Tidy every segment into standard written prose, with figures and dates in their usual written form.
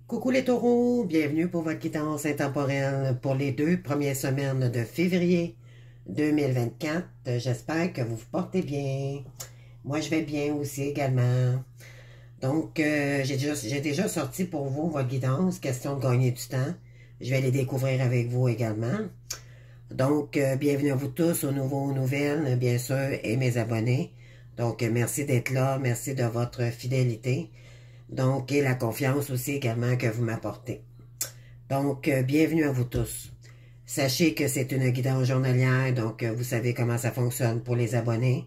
Coucou les taureaux, bienvenue pour votre guidance intemporelle pour les 2 premières semaines de février 2024. J'espère que vous vous portez bien. Moi, je vais bien aussi également. Donc, j'ai déjà sorti pour vous votre guidance, question de gagner du temps. Je vais les découvrir avec vous également. Donc, bienvenue à vous tous, aux nouveaux, aux nouvelles, bien sûr, et mes abonnés. Donc, merci d'être là, merci de votre fidélité. Donc, et la confiance aussi également que vous m'apportez. Donc, bienvenue à vous tous. Sachez que c'est une guidance journalière, donc vous savez comment ça fonctionne pour les abonnés.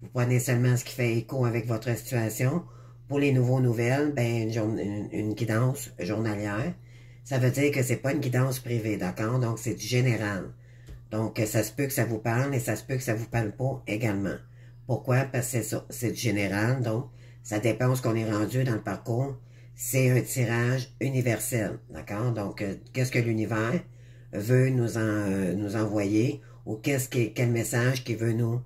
Vous prenez seulement ce qui fait écho avec votre situation. Pour les nouveaux nouvelles, ben, une guidance journalière. Ça veut dire que c'est pas une guidance privée, d'accord? Donc, c'est du général. Donc, ça se peut que ça vous parle et ça se peut que ça vous parle pas également. Pourquoi? Parce que c'est ça, c'est du général, donc ça dépend de ce qu'on est rendu dans le parcours. C'est un tirage universel, d'accord? Donc, qu'est-ce que l'univers veut nous envoyer ou quel message qu'il veut nous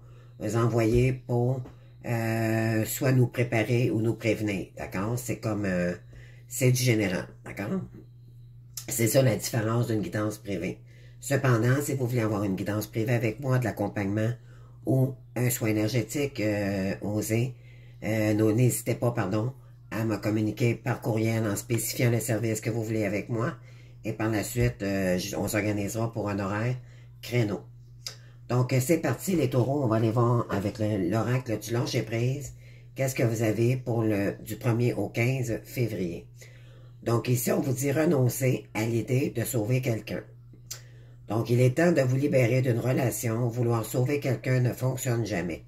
envoyer pour soit nous préparer ou nous prévenir, d'accord? C'est comme, c'est du général, d'accord? C'est ça la différence d'une guidance privée. Cependant, si vous voulez avoir une guidance privée avec moi, de l'accompagnement ou un soin énergétique, osez, n'hésitez pas, pardon, à me communiquer par courriel en spécifiant le service que vous voulez avec moi. Et par la suite, on s'organisera pour un horaire créneau. Donc, c'est parti, les taureaux. On va aller voir avec l'oracle du lâcher-prise. Qu'est-ce que vous avez pour du 1er au 15 février? Donc, ici, on vous dit renoncer à l'idée de sauver quelqu'un. Donc, il est temps de vous libérer d'une relation. Vouloir sauver quelqu'un ne fonctionne jamais.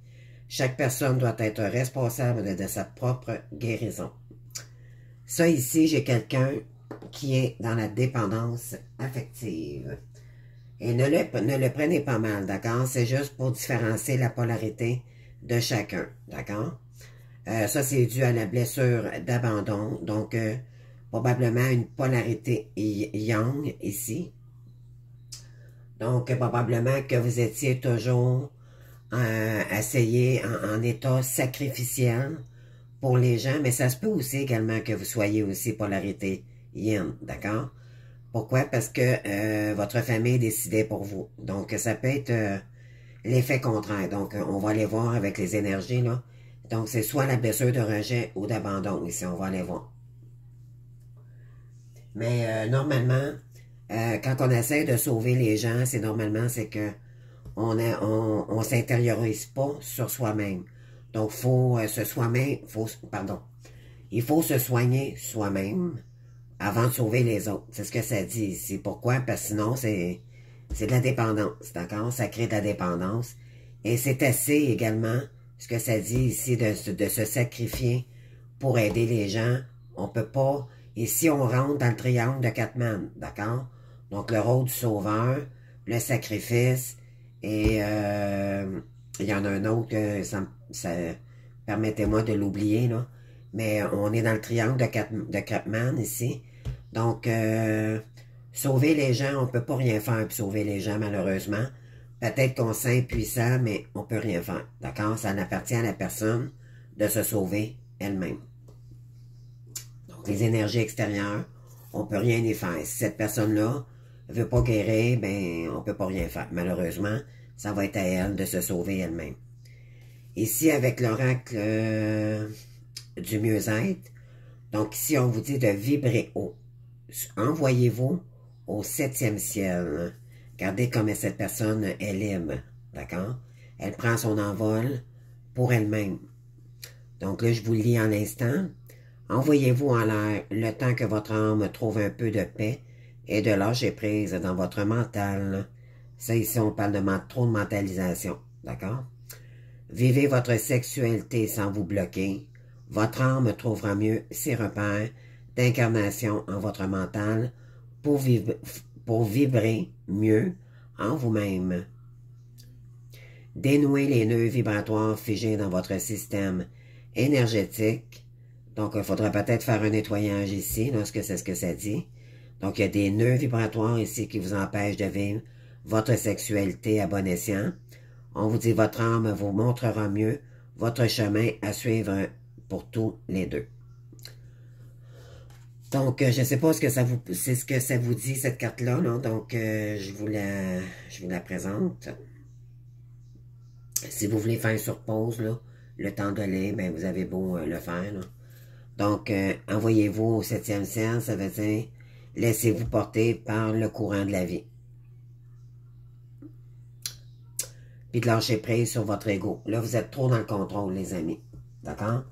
Chaque personne doit être responsable de sa propre guérison. Ça, ici, j'ai quelqu'un qui est dans la dépendance affective. Et ne le prenez pas mal, d'accord? C'est juste pour différencier la polarité de chacun, d'accord? Ça, c'est dû à la blessure d'abandon. Donc, probablement une polarité yang ici. Donc, probablement que vous étiez toujours essayé en état sacrificiel pour les gens, mais ça se peut aussi également que vous soyez aussi polarité yin, d'accord? Pourquoi? Parce que votre famille décidait pour vous. Donc, ça peut être l'effet contraire. Donc, on va aller voir avec les énergies, là. Donc, c'est soit la blessure de rejet ou d'abandon, ici, on va aller voir. Mais normalement, quand on essaie de sauver les gens, c'est que on s'intériorise pas sur soi-même. Donc, il faut se soigner soi-même avant de sauver les autres. C'est ce que ça dit ici. Pourquoi? Parce que sinon, c'est de la dépendance, d'accord? Ça crée de la dépendance. Et c'est assez également, ce que ça dit ici, de se sacrifier pour aider les gens. On peut pas... Ici, on rentre dans le triangle de Catman, d'accord? Donc, le rôle du sauveur, le sacrifice, et il y en a un autre que permettez-moi de l'oublier, là. Mais on est dans le triangle de Catman ici. Donc, sauver les gens, on peut pas rien faire pour sauver les gens, malheureusement. Peut-être qu'on se sent impuissant, mais on peut rien faire. D'accord? Ça appartient à la personne de se sauver elle-même. Donc, les énergies extérieures, on peut rien y faire. Si cette personne-là veut pas guérir, ben, on peut pas rien faire. Malheureusement, ça va être à elle de se sauver elle-même. Ici, avec l'oracle du mieux-être, donc ici, on vous dit de vibrer haut. Envoyez-vous au 7e ciel. Regardez comme cette personne est libre, d'accord? Elle prend son envol pour elle-même. Donc là, je vous lis en l'instant. Envoyez-vous en l'air le temps que votre âme trouve un peu de paix et de lâcher prise dans votre mental. Ça, ici, on parle de trop de mentalisation, d'accord? Vivez votre sexualité sans vous bloquer. Votre âme trouvera mieux ses repères d'incarnation en votre mental pour vibrer mieux en vous-même. Dénouez les nœuds vibratoires figés dans votre système énergétique. Donc, il faudra peut-être faire un nettoyage ici, lorsque c'est ce que ça dit. Donc, il y a des nœuds vibratoires ici qui vous empêchent de vivre votre sexualité à bon escient. On vous dit, votre âme vous montrera mieux votre chemin à suivre pour tous les deux. Donc, je ne sais pas ce que ça vous, c'est ce que ça vous dit, cette carte-là, là. Donc, je vous la présente. Si vous voulez faire sur pause, là, le temps de lire, ben, vous avez beau le faire, là. Donc, envoyez-vous au 7e ciel, ça veut dire, laissez-vous porter par le courant de la vie. Puis de lâcher prise sur votre ego. Là, vous êtes trop dans le contrôle, les amis. D'accord?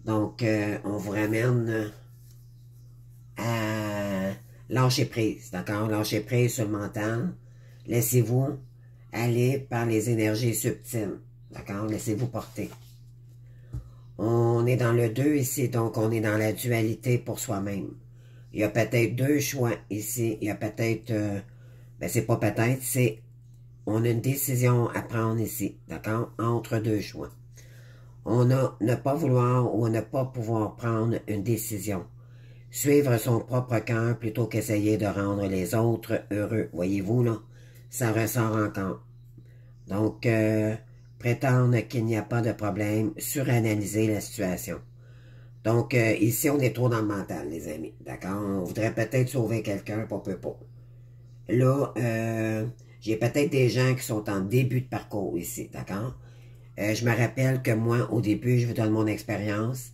Donc, on vous ramène à lâcher prise. D'accord? Lâcher prise sur le mental. Laissez-vous aller par les énergies subtiles. D'accord? Laissez-vous porter. On est dans le 2 ici, donc on est dans la dualité pour soi-même. Il y a peut-être deux choix ici. Il y a peut-être... ben, c'est pas peut-être, c'est... On a une décision à prendre ici, d'accord? Entre deux choix. On a ne pas vouloir ou ne pas pouvoir prendre une décision. Suivre son propre cœur plutôt qu'essayer de rendre les autres heureux. Voyez-vous, là? Ça ressort encore. Donc, prétendre qu'il n'y a pas de problème, suranalyser la situation. Donc, ici, on est trop dans le mental, les amis, d'accord? On voudrait peut-être sauver quelqu'un, on peut pas. Là, j'ai peut-être des gens qui sont en début de parcours ici, d'accord? Je me rappelle que moi, au début, je vous donne mon expérience.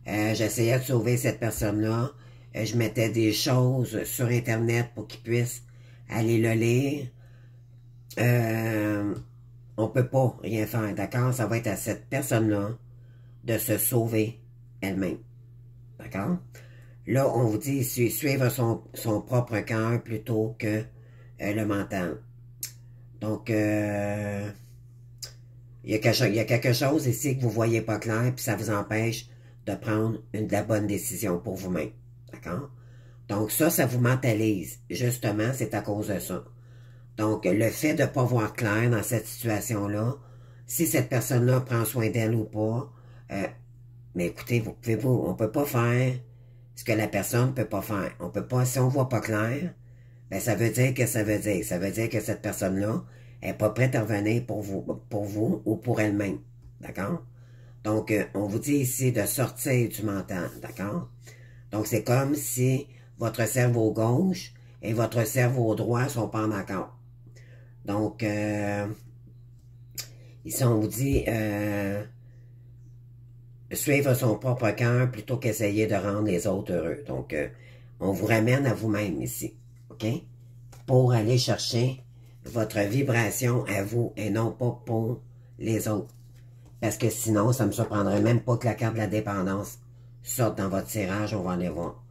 J'essayais de sauver cette personne-là. Je mettais des choses sur Internet pour qu'ils puissent aller le lire. On peut pas rien faire, d'accord? Ça va être à cette personne-là de se sauver elle-même, d'accord? Là, on vous dit suivre son propre cœur plutôt que le mental. Donc, il y a quelque chose ici que vous ne voyez pas clair, puis ça vous empêche de prendre de la bonne décision pour vous-même. D'accord? Donc ça vous mentalise. Justement, c'est à cause de ça. Donc, le fait de ne pas voir clair dans cette situation-là, si cette personne-là prend soin d'elle ou pas, mais écoutez, on ne peut pas faire ce que la personne ne peut pas faire. On peut pas, si on ne voit pas clair, ben ça veut dire que ça veut dire. Ça veut dire que cette personne-là n'est pas prête à revenir pour vous ou pour elle-même. D'accord? Donc, on vous dit ici de sortir du mental. D'accord? Donc, c'est comme si votre cerveau gauche et votre cerveau droit sont pas en accord. Donc, ici, on vous dit suivre son propre cœur plutôt qu'essayer de rendre les autres heureux. Donc, on vous ramène à vous-même ici. OK? Pour aller chercher votre vibration à vous et non pas pour les autres. Parce que sinon, ça ne me surprendrait même pas que la carte de la dépendance sorte dans votre tirage, on va aller voir.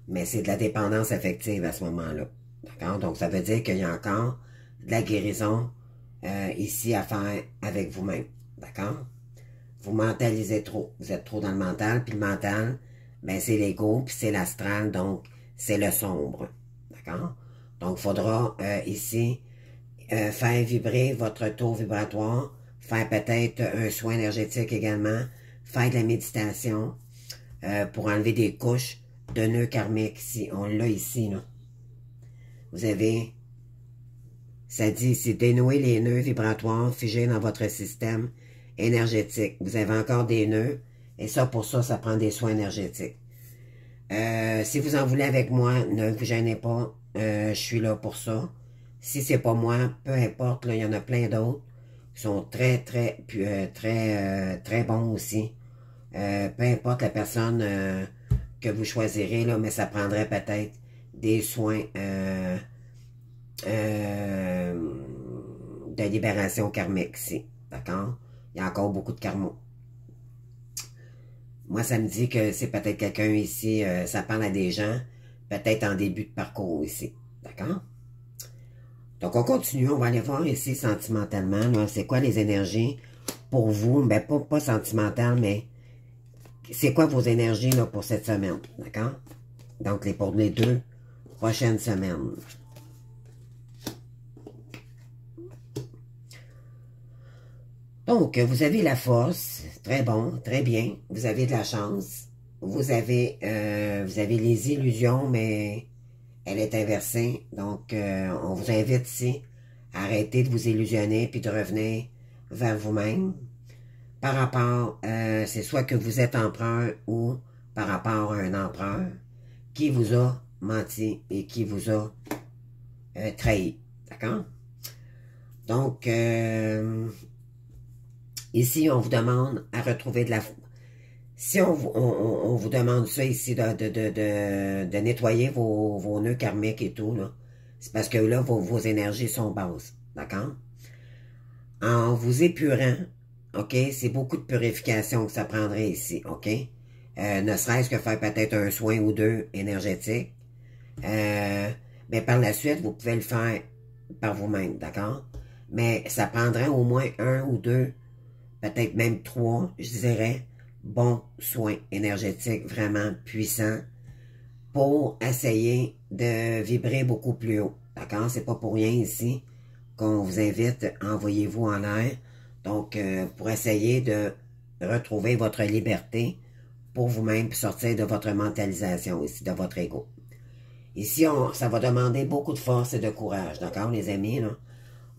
Mais c'est de la dépendance affective à ce moment-là. D'accord? Donc, ça veut dire qu'il y a encore de la guérison ici à faire avec vous-même. D'accord? Vous mentalisez trop. Vous êtes trop dans le mental, puis le mental, ben c'est l'ego, puis c'est l'astral, donc c'est le sombre. D'accord? Donc, il faudra ici faire vibrer votre taux vibratoire, faire peut-être un soin énergétique également, faire de la méditation pour enlever des couches de nœuds karmiques ici. On l'a ici, là. Vous avez, ça dit ici, dénouer les nœuds vibratoires figés dans votre système énergétique. Vous avez encore des nœuds, et ça, pour ça, ça prend des soins énergétiques. Si vous en voulez avec moi, ne vous gênez pas, je suis là pour ça. Si c'est pas moi, peu importe, là, il y en a plein d'autres qui sont très bons aussi. Peu importe la personne que vous choisirez, là, mais ça prendrait peut-être des soins de libération karmique ici. D'accord? Il y a encore beaucoup de karma. Moi, ça me dit que c'est peut-être quelqu'un ici, ça parle à des gens, peut-être en début de parcours ici. D'accord? Donc, on continue. On va aller voir ici sentimentalement. C'est quoi les énergies pour vous? Ben, pas sentimental, mais c'est quoi vos énergies là, pour cette semaine? D'accord? Donc, pour les 2 prochaines semaines. Donc, vous avez la force. Très bon, très bien. Vous avez de la chance. Vous avez les illusions, mais elle est inversée. Donc, on vous invite ici à arrêter de vous illusionner puis de revenir vers vous-même. Par rapport, c'est soit que vous êtes empereur ou par rapport à un empereur qui vous a menti et qui vous a trahi. D'accord? Donc, ici, on vous demande à retrouver de la... Si on vous demande ça ici, de nettoyer vos nœuds karmiques et tout, là, c'est parce que là, vos énergies sont basses. D'accord? En vous épurant, OK, c'est beaucoup de purification que ça prendrait ici, OK? Ne serait-ce que faire peut-être un soin ou deux énergétique. Mais par la suite, vous pouvez le faire par vous-même, d'accord? Mais ça prendrait au moins un ou deux, peut-être même trois, je dirais, bons soins énergétiques vraiment puissants pour essayer de vibrer beaucoup plus haut, d'accord? C'est pas pour rien ici qu'on vous invite à envoyer-vous en l'air, donc pour essayer de retrouver votre liberté pour vous-même sortir de votre mentalisation ici, de votre ego. Ici, ça va demander beaucoup de force et de courage, d'accord, les amis, là?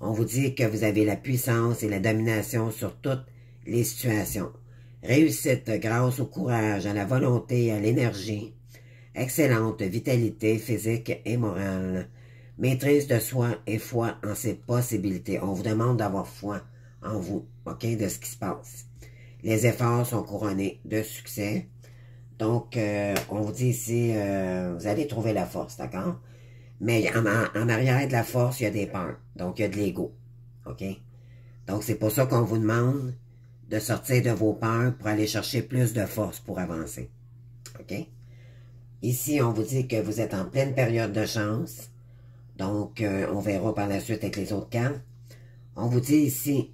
On vous dit que vous avez la puissance et la domination sur toutes les situations. Réussite grâce au courage, à la volonté, à l'énergie. Excellente vitalité physique et morale. Maîtrise de soi et foi en ses possibilités. On vous demande d'avoir foi en vous, OK, de ce qui se passe. Les efforts sont couronnés de succès. Donc, on vous dit ici, vous allez trouver la force, d'accord? Mais en arrière de la force, il y a des peurs. Donc, il y a de l'ego. OK? Donc, c'est pour ça qu'on vous demande de sortir de vos peurs pour aller chercher plus de force pour avancer. OK? Ici, on vous dit que vous êtes en pleine période de chance. Donc, on verra par la suite avec les autres cartes. On vous dit ici,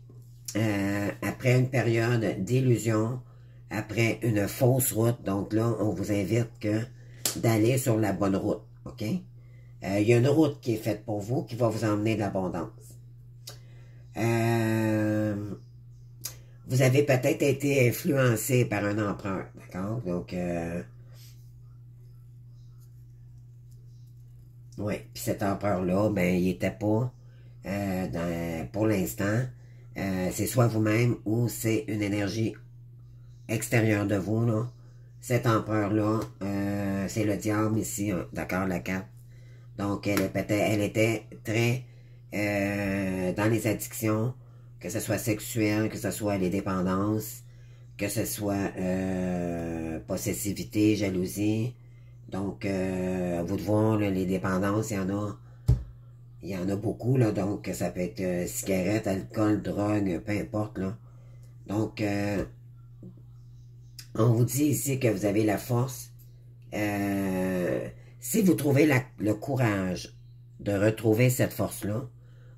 après une période d'illusion, après une fausse route, donc là, on vous invite d'aller sur la bonne route, OK? Il y a une route qui est faite pour vous qui va vous emmener de l'abondance. Vous avez peut-être été influencé par un empereur, d'accord? Donc, oui, puis cet empereur-là, ben, il n'était pas, pour l'instant, c'est soit vous-même ou c'est une énergie extérieure de vous, là. Cet empereur-là, c'est le diable ici, hein, d'accord, la carte. Donc, elle était très dans les addictions, que ce soit sexuel, que ce soit les dépendances, que ce soit possessivité, jalousie. Donc, à vous de voir, là, les dépendances, il y en a beaucoup, là. Donc, ça peut être cigarettes, alcool, drogue, peu importe, là. Donc, on vous dit ici que vous avez la force. Si vous trouvez le courage de retrouver cette force-là,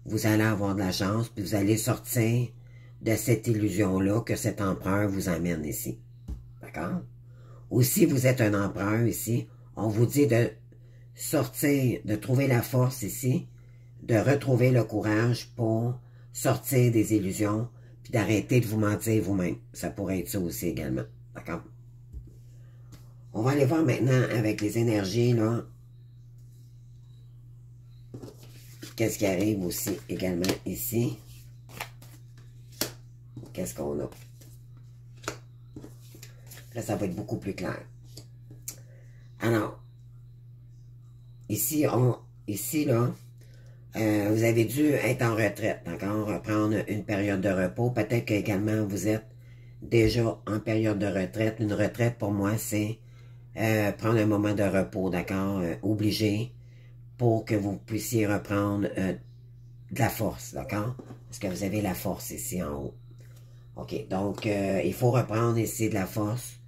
vous allez avoir de la chance, puis vous allez sortir de cette illusion-là que cet empereur vous amène ici. D'accord? Ou si vous êtes un empereur ici, on vous dit de sortir, de trouver la force ici, de retrouver le courage pour sortir des illusions, puis d'arrêter de vous mentir vous-même. Ça pourrait être ça aussi également. D'accord? On va aller voir maintenant avec les énergies, là. Qu'est-ce qui arrive aussi également ici? Qu'est-ce qu'on a? Là, ça va être beaucoup plus clair. Alors, ici, là, vous avez dû être en retraite, d'accord? Prendre une période de repos. Peut-être qu'également, vous êtes déjà en période de retraite. Une retraite, pour moi, c'est prendre un moment de repos, d'accord? Obligé pour que vous puissiez reprendre de la force, d'accord? Parce que vous avez la force ici en haut. OK, donc il faut reprendre ici de la force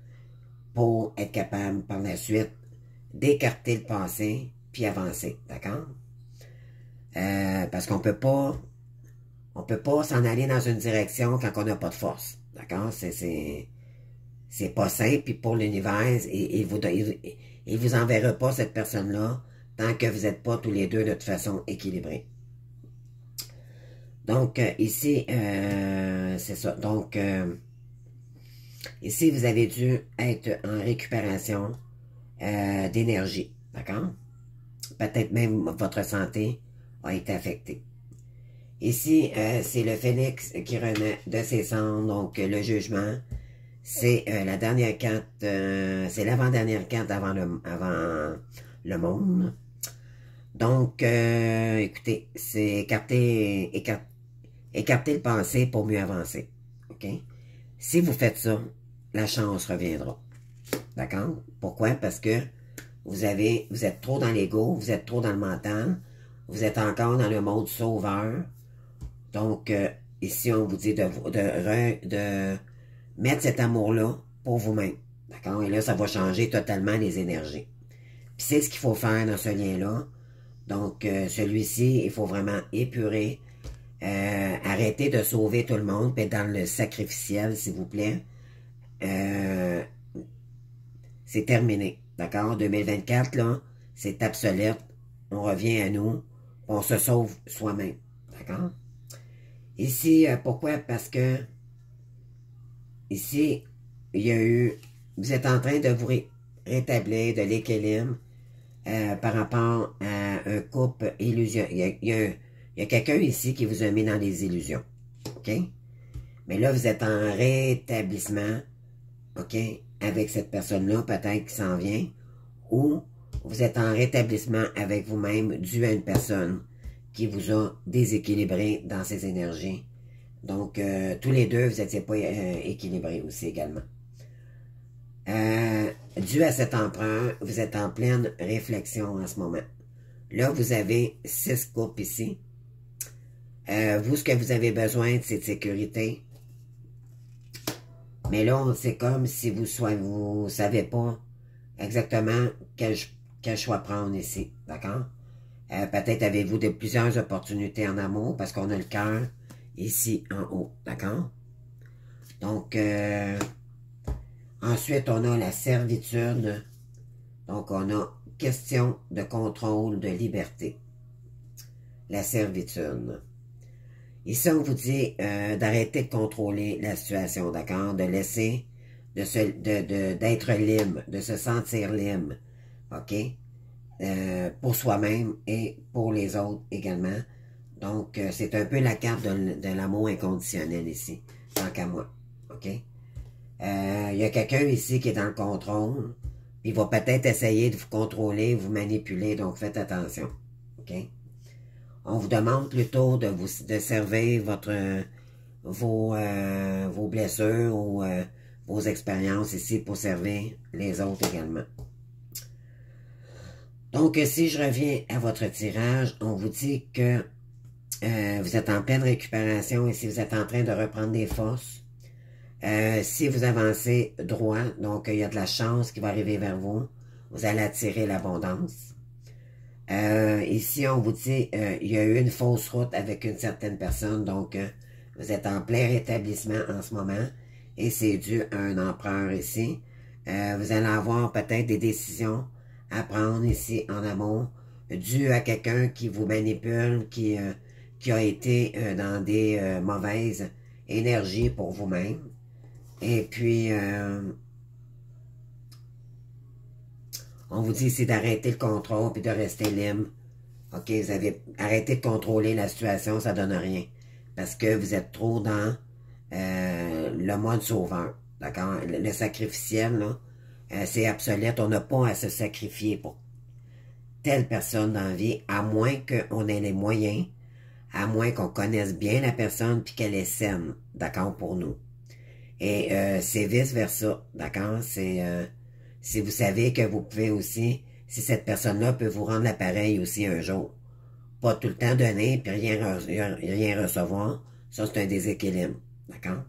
pour être capable par la suite d'écarter le passé puis avancer, d'accord? Parce qu'on peut pas s'en aller dans une direction quand on n'a pas de force, d'accord? C'est pas simple, puis pour l'univers, il vous enverra pas cette personne-là tant que vous n'êtes pas tous les deux de toute façon équilibrés. Donc, ici, c'est ça. Donc, ici, vous avez dû être en récupération d'énergie, d'accord? Peut-être même votre santé a été affectée. Ici, c'est le phénix qui renaît de ses cendres, donc le jugement. C'est la dernière carte, c'est l'avant-dernière carte avant le monde. Donc, écoutez, c'est écarter le passé pour mieux avancer. OK? Si vous faites ça, la chance reviendra. D'accord? Pourquoi? Parce que vous êtes trop dans l'ego, vous êtes trop dans le mental, vous êtes encore dans le mode sauveur. Donc, ici, on vous dit de mettre cet amour-là pour vous-même. D'accord? Et là, ça va changer totalement les énergies. Puis c'est ce qu'il faut faire dans ce lien-là. Donc, celui-ci, il faut vraiment épurer, arrêter de sauver tout le monde, puis être dans le sacrificiel, s'il vous plaît. C'est terminé. D'accord? 2024, là, c'est obsolète. On revient à nous. On se sauve soi-même. D'accord? Ici, pourquoi? Parce que ici, il y a eu... Vous êtes en train de vous rétablir de l'équilibre par rapport à un couple illusion. Il y a quelqu'un ici qui vous a mis dans les illusions. OK? Mais là, vous êtes en rétablissement. OK? Avec cette personne-là, peut-être qui s'en vient. Ou vous êtes en rétablissement avec vous-même dû à une personne qui vous a déséquilibré dans ses énergies. Donc, tous les deux, vous n'étiez pas équilibrés aussi également. Dû à cet emprunt, vous êtes en pleine réflexion en ce moment. Là, vous avez 6 coupes ici. Vous, ce que vous avez besoin, c'est de sécurité. Mais là, c'est comme si vous savez pas exactement quel choix prendre ici. D'accord? Peut-être avez-vous plusieurs opportunités en amour parce qu'on a le cœur ici en haut. D'accord? Donc, ensuite, on a la servitude. Donc, on a question de contrôle de liberté. La servitude. Ici, on vous dit d'arrêter de contrôler la situation, d'accord? De laisser, d'être libre, de se sentir libre, OK? Pour soi-même et pour les autres également. Donc, c'est un peu la carte de l'amour inconditionnel ici, tant qu'à moi, OK? Il y a quelqu'un ici qui est dans le contrôle, il va peut-être essayer de vous contrôler, vous manipuler, donc faites attention, OK? On vous demande plutôt de servir vos blessures ou vos expériences ici pour servir les autres également. Donc, si je reviens à votre tirage, on vous dit que vous êtes en pleine récupération et si vous êtes en train de reprendre des forces, si vous avancez droit, donc il y a de la chance qui va arriver vers vous, vous allez attirer l'abondance. Ici, on vous dit, il y a eu une fausse route avec une certaine personne, donc vous êtes en plein rétablissement en ce moment, et c'est dû à un empereur ici. Vous allez avoir peut-être des décisions à prendre ici en amont, dû à quelqu'un qui vous manipule, qui a été dans des mauvaises énergies pour vous-même. Et puis, on vous dit ici d'arrêter le contrôle puis de rester libre. OK, vous avez arrêté de contrôler la situation, ça donne rien. Parce que vous êtes trop dans le mode sauveur. D'accord? Le sacrificiel, là, c'est obsolète. On n'a pas à se sacrifier pour telle personne dans la vie, à moins qu'on ait les moyens, à moins qu'on connaisse bien la personne puis qu'elle est saine, d'accord, pour nous. Et c'est vice-versa, d'accord? C'est si vous savez que vous pouvez aussi, si cette personne-là peut vous rendre l'appareil aussi un jour. Pas tout le temps donner, puis rien recevoir. Ça, c'est un déséquilibre, d'accord?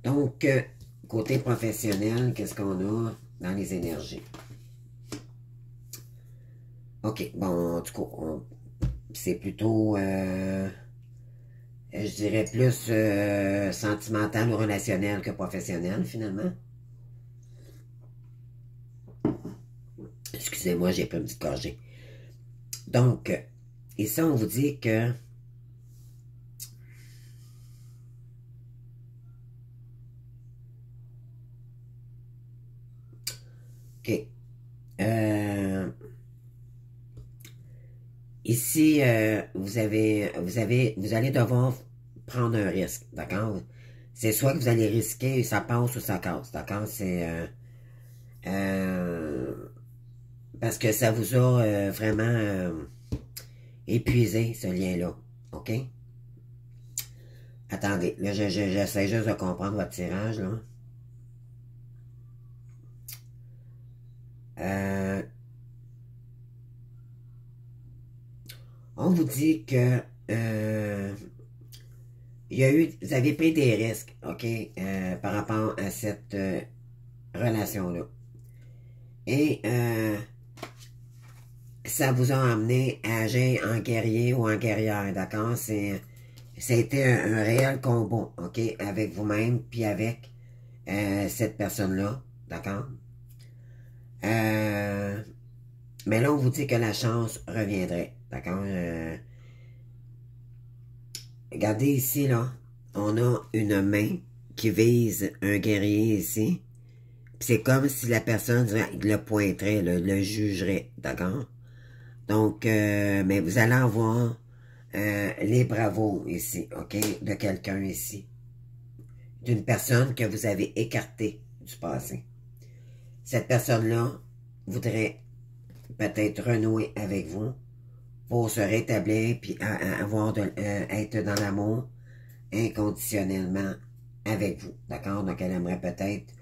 Donc, côté professionnel, qu'est-ce qu'on a dans les énergies? OK, bon, en tout cas, c'est plutôt... je dirais plus sentimental ou relationnel que professionnel, finalement. Excusez-moi, j'ai pris une petite gorgée. Donc, ici, on vous dit que... OK. Ici, vous allez devoir prendre un risque, d'accord? c'est soit que vous allez risquer, ça passe ou ça casse, d'accord? C'est... parce que ça vous a vraiment épuisé, ce lien-là, OK? Attendez, là, j'essaie juste de comprendre votre tirage, là. On vous dit que vous avez pris des risques, OK, par rapport à cette relation-là. Et ça vous a amené à agir en guerrier ou en guerrière, d'accord? Ça a été un réel combat, OK, avec vous-même, puis avec cette personne-là, d'accord? Mais là, on vous dit que la chance reviendrait, d'accord? Regardez ici, là, on a une main qui vise un guerrier ici. C'est comme si la personne le pointerait, le jugerait, d'accord? Donc, mais vous allez avoir les bravos ici, OK? De quelqu'un ici. D'une personne que vous avez écartée du passé. Cette personne-là voudrait peut-être renouer avec vous pour se rétablir puis être dans l'amour inconditionnellement avec vous, d'accord? Donc, elle aimerait peut-être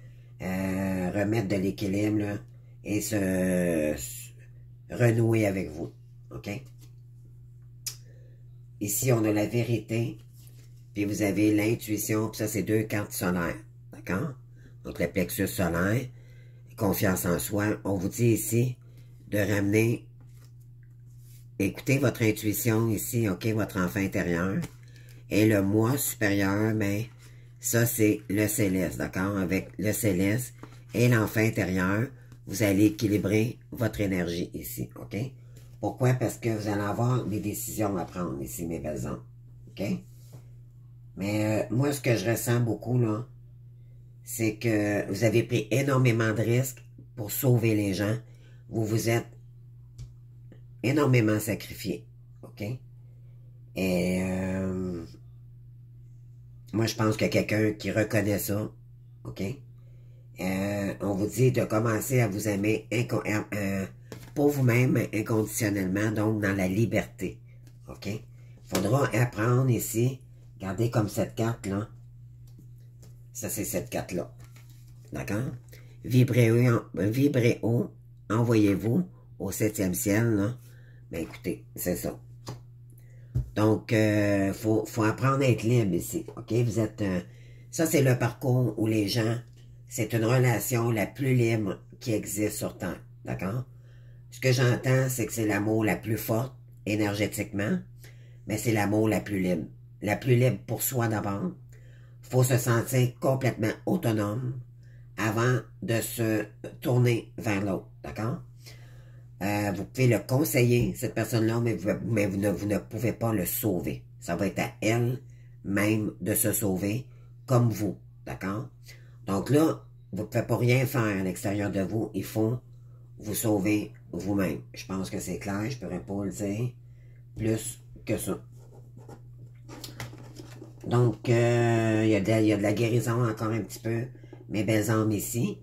remettre de l'équilibre et se renouer avec vous, OK? Ici, on a la vérité, puis vous avez l'intuition, puis ça, c'est 2 cartes solaires, d'accord? Donc, le plexus solaire, confiance en soi. On vous dit ici de ramener, écoutez votre intuition ici, OK, votre enfant intérieur. Et le moi supérieur, ben, ça, c'est le céleste, d'accord? Avec le céleste et l'enfant intérieur, vous allez équilibrer votre énergie ici, OK? Pourquoi? Parce que vous allez avoir des décisions à prendre ici, mes belles âmes, OK? Mais moi, ce que je ressens beaucoup, là, c'est que vous avez pris énormément de risques pour sauver les gens. Vous vous êtes énormément sacrifié, OK? Et moi, je pense qu'il y a quelqu'un qui reconnaît ça, OK? On vous dit de commencer à vous aimer pour vous-même inconditionnellement, donc dans la liberté, OK? Il faudra apprendre ici, regardez comme cette carte-là. Ça, c'est cette carte-là, d'accord? Vibrez haut, envoyez-vous au 7e ciel, là. Ben écoutez, c'est ça. Donc, faut apprendre à être libre ici, OK? Vous êtes... ça, c'est le parcours où les gens... C'est une relation la plus libre qui existe sur Terre, d'accord? Ce que j'entends, c'est que c'est l'amour la plus forte, énergétiquement, mais c'est l'amour la plus libre. La plus libre pour soi d'abord. Il faut se sentir complètement autonome avant de se tourner vers l'autre, d'accord? Vous pouvez le conseiller, cette personne-là, mais vous ne pouvez pas le sauver. Ça va être à elle même de se sauver, comme vous, d'accord? Donc là, vous ne pouvez pas rien faire à l'extérieur de vous. Il faut vous sauver vous-même. Je pense que c'est clair, je ne pourrais pas le dire plus que ça. Donc, il y a de la guérison encore un petit peu, mes belles âmes ici.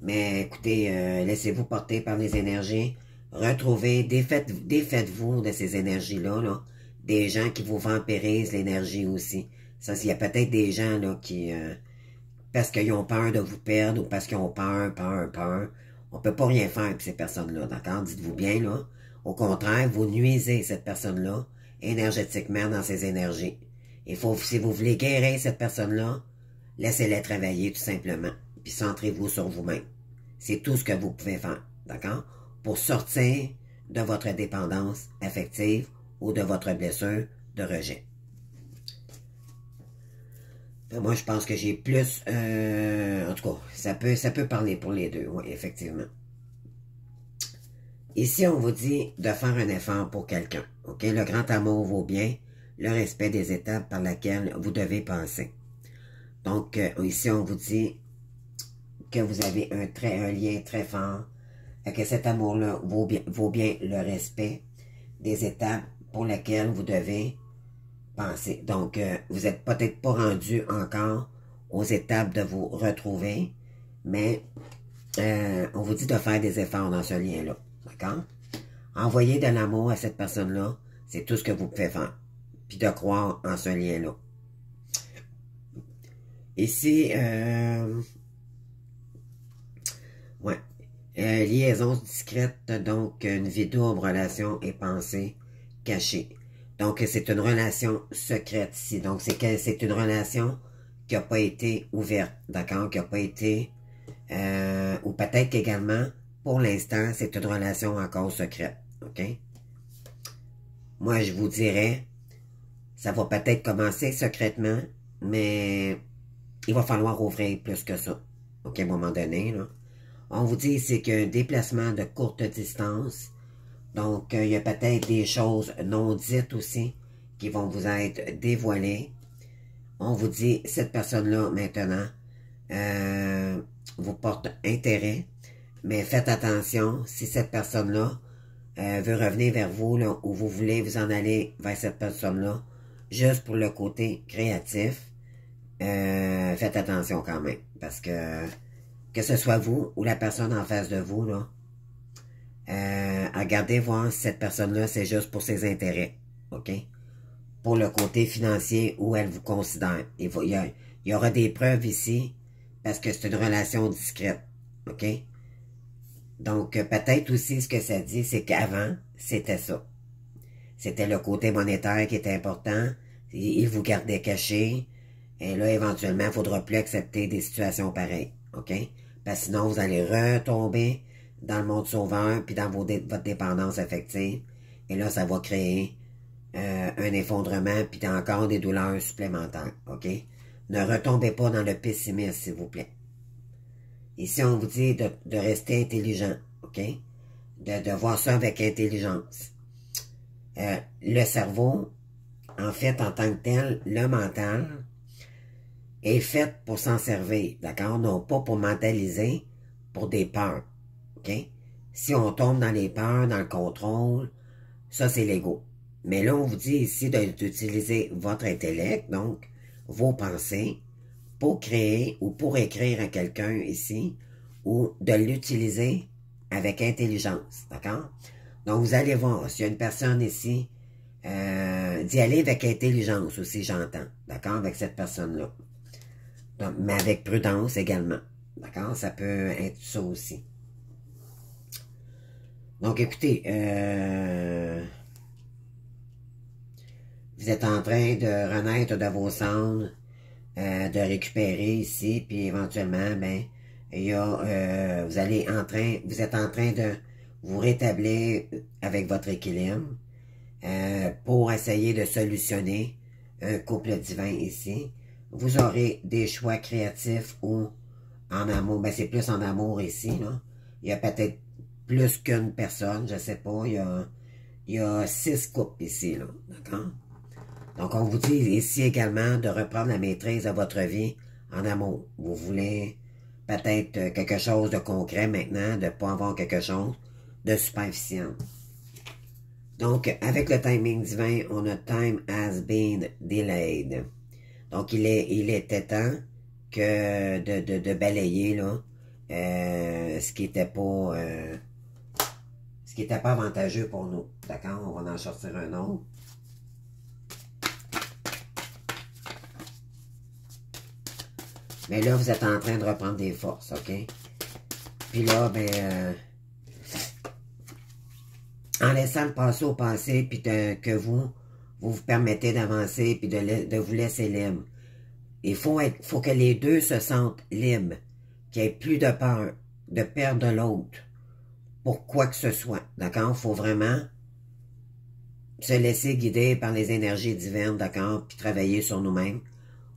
Mais écoutez, laissez-vous porter par les énergies. Retrouvez, défaites-vous de ces énergies-là, là. Des gens qui vous vampirisent l'énergie aussi. Ça, il y a peut-être des gens là qui... parce qu'ils ont peur de vous perdre ou parce qu'ils ont peur. On peut pas rien faire avec ces personnes-là, d'accord? Dites-vous bien, là. Au contraire, vous nuisez cette personne-là énergétiquement dans ses énergies. Si vous voulez guérir cette personne-là, laissez-la travailler tout simplement. Puis centrez-vous sur vous-même. C'est tout ce que vous pouvez faire, d'accord? Pour sortir de votre dépendance affective ou de votre blessure de rejet. Moi, je pense que j'ai plus... en tout cas, ça peut parler pour les deux, oui, effectivement. Ici, on vous dit de faire un effort pour quelqu'un. OK? Le grand amour vaut bien le respect des étapes par lesquelles vous devez passer. Donc, ici, on vous dit que vous avez un lien très fort, que cet amour-là vaut bien le respect des étapes pour lesquelles vous devez penser. Donc, vous n'êtes peut-être pas rendu encore aux étapes de vous retrouver, mais on vous dit de faire des efforts dans ce lien-là, d'accord? Envoyer de l'amour à cette personne-là, c'est tout ce que vous pouvez faire, puis de croire en ce lien-là. Ici, ouais, liaison discrète, donc une vie double, relation et pensée cachée. Donc, c'est une relation secrète ici. Donc, c'est une relation qui n'a pas été ouverte, d'accord? Qui n'a pas été... ou peut-être qu'également, pour l'instant, c'est une relation encore secrète, ok? Moi, je vous dirais, ça va peut-être commencer secrètement, mais il va falloir ouvrir plus que ça, ok, à un moment donné, là. On vous dit, c'est qu'un déplacement de courte distance, donc il y a peut-être des choses non dites aussi qui vont vous être dévoilées. On vous dit, cette personne-là, maintenant, vous porte intérêt, mais faites attention, si cette personne-là veut revenir vers vous, là, ou vous voulez vous en aller vers cette personne-là, juste pour le côté créatif, faites attention quand même, parce que ce soit vous ou la personne en face de vous, là, regardez voir si cette personne-là, c'est juste pour ses intérêts, ok? Pour le côté financier où elle vous considère. Il y aura des preuves ici, parce que c'est une relation discrète, ok? Donc, peut-être aussi ce que ça dit, c'est qu'avant, c'était ça. C'était le côté monétaire qui était important. Il vous gardait caché. Et là, éventuellement, il ne faudra plus accepter des situations pareilles, ok? Parce que sinon, vous allez retomber dans le monde sauveur, puis dans votre dépendance affective. Et là, ça va créer un effondrement, puis encore des douleurs supplémentaires, ok? Ne retombez pas dans le pessimisme, s'il vous plaît. Ici, on vous dit de rester intelligent, ok? De voir ça avec intelligence. Le cerveau, en fait, en tant que tel, le mental, est fait pour s'en servir, d'accord? Non pas pour mentaliser, pour des peurs, ok? Si on tombe dans les peurs, dans le contrôle, ça c'est l'ego. Mais là, on vous dit ici d'utiliser votre intellect, donc vos pensées, pour créer ou pour écrire à quelqu'un ici, ou de l'utiliser avec intelligence, d'accord? Donc, vous allez voir, s'il y a une personne ici, d'y aller avec intelligence aussi, j'entends, d'accord, avec cette personne-là. Mais avec prudence également, d'accord? Ça peut être ça aussi. Donc, écoutez, vous êtes en train de renaître de vos cendres, de récupérer ici, puis éventuellement, ben, il y a, vous êtes en train de vous rétablir avec votre équilibre pour essayer de solutionner un couple divin ici. Vous aurez des choix créatifs ou en amour, ben c'est plus en amour ici, là. Il y a peut-être plus qu'une personne, je sais pas, il y a 6 couples ici, là, d'accord? Donc, on vous dit ici également de reprendre la maîtrise de votre vie en amour. Vous voulez peut-être quelque chose de concret maintenant, de ne pas avoir quelque chose de superficiel. Donc, avec le timing divin, on a time has been delayed. Donc, il était temps que de balayer là, ce qui était pas avantageux pour nous. D'accord? On va en sortir un autre. Mais là, vous êtes en train de reprendre des forces, ok? Puis là, ben, en laissant le passé au passé, puis que vous permettez d'avancer, puis de vous laisser libre. Il faut que les deux se sentent libres, qu'il n'y ait plus de peur de perdre l'autre pour quoi que ce soit, d'accord? Il faut vraiment se laisser guider par les énergies divines, d'accord? Puis travailler sur nous-mêmes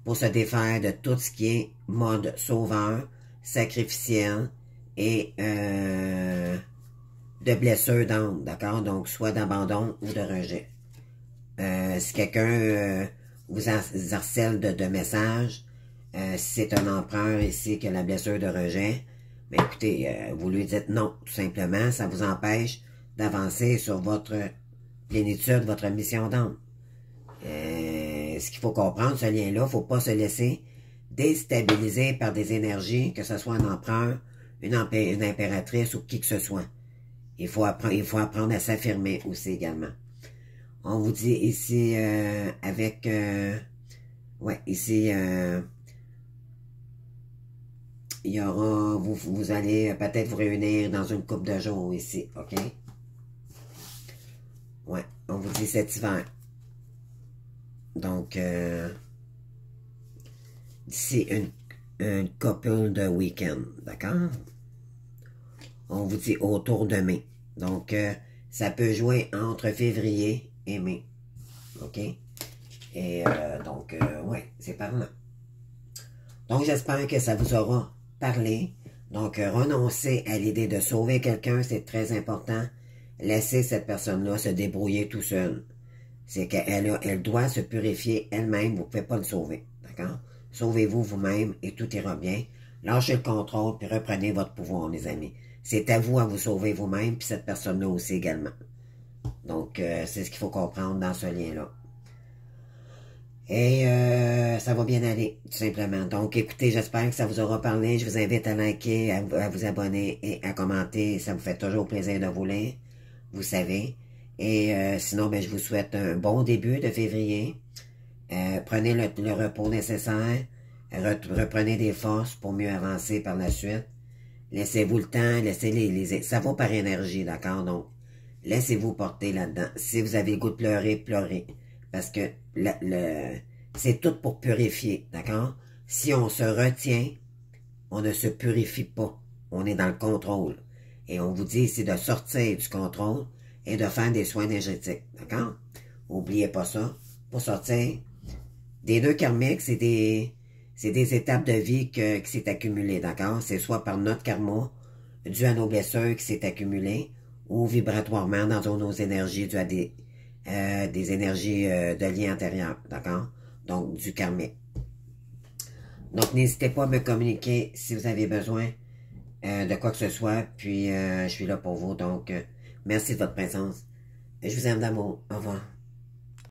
pour se défaire de tout ce qui est mode sauveur, sacrificiel et de blessures d'âme, d'accord? Donc, soit d'abandon ou de rejet. Si quelqu'un vous harcèle de messages, si c'est un empereur ici qui a la blessure de rejet, mais écoutez, vous lui dites non, tout simplement, ça vous empêche d'avancer sur votre plénitude, votre mission d'âme. Ce qu'il faut comprendre, ce lien-là, il ne faut pas se laisser déstabilisé par des énergies, que ce soit un empereur, une impératrice ou qui que ce soit. Il faut apprendre à s'affirmer aussi également. On vous dit ici, ici, il y aura, vous allez peut-être vous réunir dans une couple de jours ici, OK? Ouais, on vous dit cet hiver. Donc, d'ici une couple de week-end, d'accord? On vous dit autour de mai. Donc, ça peut jouer entre février et mai. OK? Et ouais, c'est par là. Donc, j'espère que ça vous aura parlé. Donc, renoncer à l'idée de sauver quelqu'un, c'est très important. Laissez cette personne-là se débrouiller tout seul. C'est qu'elle doit se purifier elle-même. Vous ne pouvez pas le sauver. D'accord? Sauvez-vous vous-même et tout ira bien. Lâchez le contrôle puis reprenez votre pouvoir, les amis. C'est à vous sauver vous-même puis cette personne-là aussi également. Donc, c'est ce qu'il faut comprendre dans ce lien-là. Et ça va bien aller, tout simplement. Donc, écoutez, j'espère que ça vous aura parlé. Je vous invite à liker, à vous abonner et à commenter. Ça me fait toujours plaisir de vous lire, vous savez. Et sinon, ben, je vous souhaite un bon début de février. Prenez le repos nécessaire. Reprenez des forces pour mieux avancer par la suite. Laissez-vous le temps, laissez ça va par énergie, d'accord? Donc, laissez-vous porter là-dedans. Si vous avez le goût de pleurer, pleurez. Parce que c'est tout pour purifier, d'accord? Si on se retient, on ne se purifie pas. On est dans le contrôle. Et on vous dit ici de sortir du contrôle et de faire des soins énergétiques, d'accord? N'oubliez pas ça. Pour sortir, des nœuds karmiques, c'est des étapes de vie qui s'est accumulées, d'accord? C'est soit par notre karma, dû à nos blessures qui s'est accumulé, ou vibratoirement dans nos énergies, dû à des énergies de lien antérieur, d'accord? Donc, du karmique. Donc, n'hésitez pas à me communiquer si vous avez besoin de quoi que ce soit, puis je suis là pour vous. Donc, merci de votre présence. Je vous aime d'amour. Au revoir.